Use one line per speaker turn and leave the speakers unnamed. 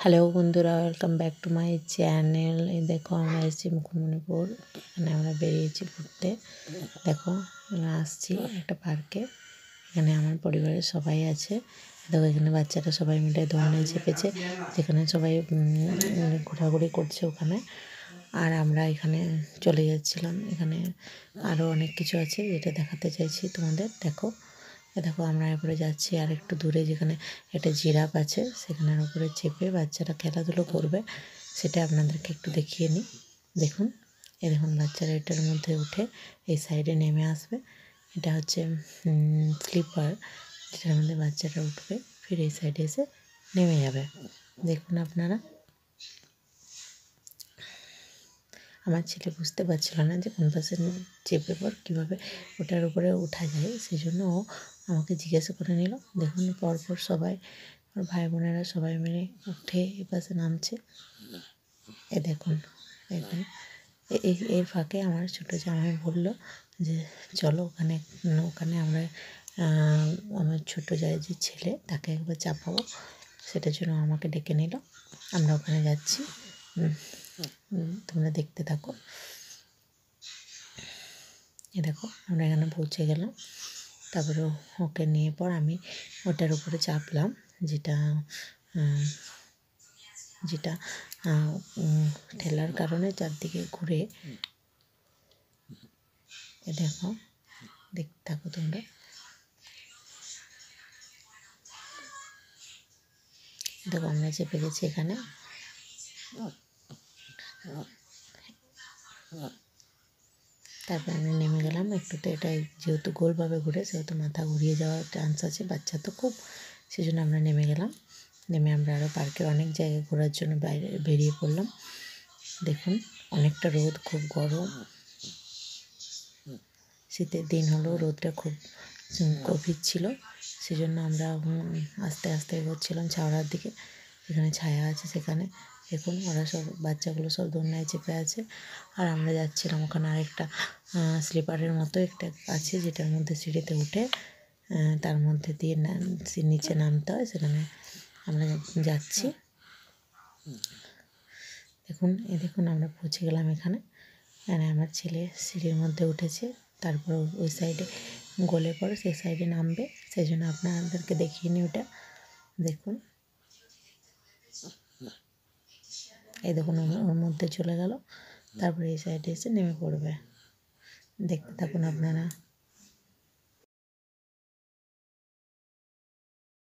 Hello বন্ধুরা, welcome back to my channel. এই দেখো আমরা এসেছি মুকুটমণিপুর। এখানে আমরা বেরিয়েছি ঘুরতে। দেখো আমরা আসছি একটা পার্কে। এখানে আমার পরিবারের সবাই আছে। দেখো এখানে বাচ্চারা সবাই মিলে দোলনায় চেপেছে, যেখানে সবাই ঘোরাঘুরি করছে ওখানে। আর আমরা এখানে চলে যাচ্ছিলাম। এখানে আরও অনেক কিছু আছে যেটা দেখাতে চাইছি তোমাদের। দেখো দেখো আমরা এরপরে যাচ্ছি আর একটু দূরে, যেখানে একটা জিরাফ আছে, সেখানের উপরে চেপে বাচ্চারা খেলাধুলো করবে। সেটা আপনাদেরকে একটু দেখিয়ে নিই। দেখুন দেখুন বাচ্চারা এটার মধ্যে উঠে এই সাইডে নেমে আসবে। এটা হচ্ছে স্লিপার, যেটার মধ্যে বাচ্চারা উঠবে, ফির এই সাইডে এসে নেমে যাবে। দেখুন আপনারা। আমার ছেলে বুঝতে পারছিল না যে কোন পাশে চেপে পর কীভাবে ওটার উপরে ওঠা যায়, সেই জন্য ও আমাকে জিজ্ঞাসা করে নিল। দেখুন পরপর সবাই ওর ভাই বোনেরা সবাই মিলে উঠে এ পাশে নামছে। দেখুন দেখুন এর ফাঁকে আমার ছোটো জামাই বলল যে চলো ওখানে ওখানে আমরা আমার ছোটো জায়ের যে ছেলে তাকে একবার চাপাবো, সেটার জন্য আমাকে ডেকে নিল। আমরা ওখানে যাচ্ছি, তোমরা দেখতে থাকো। দেখো আমরা এখানে পৌঁছে গেলাম। তারপরে ওকে নিয়ে পর আমি ওটার উপরে চাপলাম, যেটা যেটা ঠেলার কারণে চারদিকে ঘুরে। দেখো দেখতে থাকো তোমরা। দেখো আমরা চেপে গেছি এখানে। তারপরে আমরা নেমে গেলাম একটুতে। এটা যেহেতু গোলভাবে ঘুরে, সেহেতু মাথা ঘুরিয়ে যাওয়ার চান্স আছে, বাচ্চা তো খুব, সেই জন্য আমরা নেমে গেলাম। নেমে আমরা আরও পার্কের অনেক জায়গায় ঘোরার জন্য বাইরে বেরিয়ে পড়লাম। দেখুন অনেকটা রোদ, খুব গরম, শীতের দিন হলেও রোদটা খুব গভীর ছিল, সেজন্য আমরা আস্তে আস্তে এগোচ্ছিলাম ছাওড়ার দিকে, যেখানে ছায়া আছে সেখানে। দেখুন ওরা সব বাচ্চাগুলো সব দোলনায় চেপে আছে, আর আমরা যাচ্ছিলাম ওখানে আরেকটা স্লিপারের মতো একটা আছে, যেটার মধ্যে সিঁড়িতে উঠে তার মধ্যে দিয়ে নিচে নামতে হয়, সেখানে আমরা যাচ্ছি। দেখুন দেখুন আমরা পৌঁছে গেলাম এখানে। এখানে আমার ছেলে সিঁড়ির মধ্যে উঠেছে, তারপর ওই সাইডে গলে পড়ে সেই সাইডে নামবে, সেই জন্য আপনাদেরকে দেখিয়ে নিই ওটা। দেখুন দেখুন ওর মধ্যে চলে গেল, তারপরে এই সাইডে এসে নেমে পড়বে। দেখতে থাকুন আপনারা।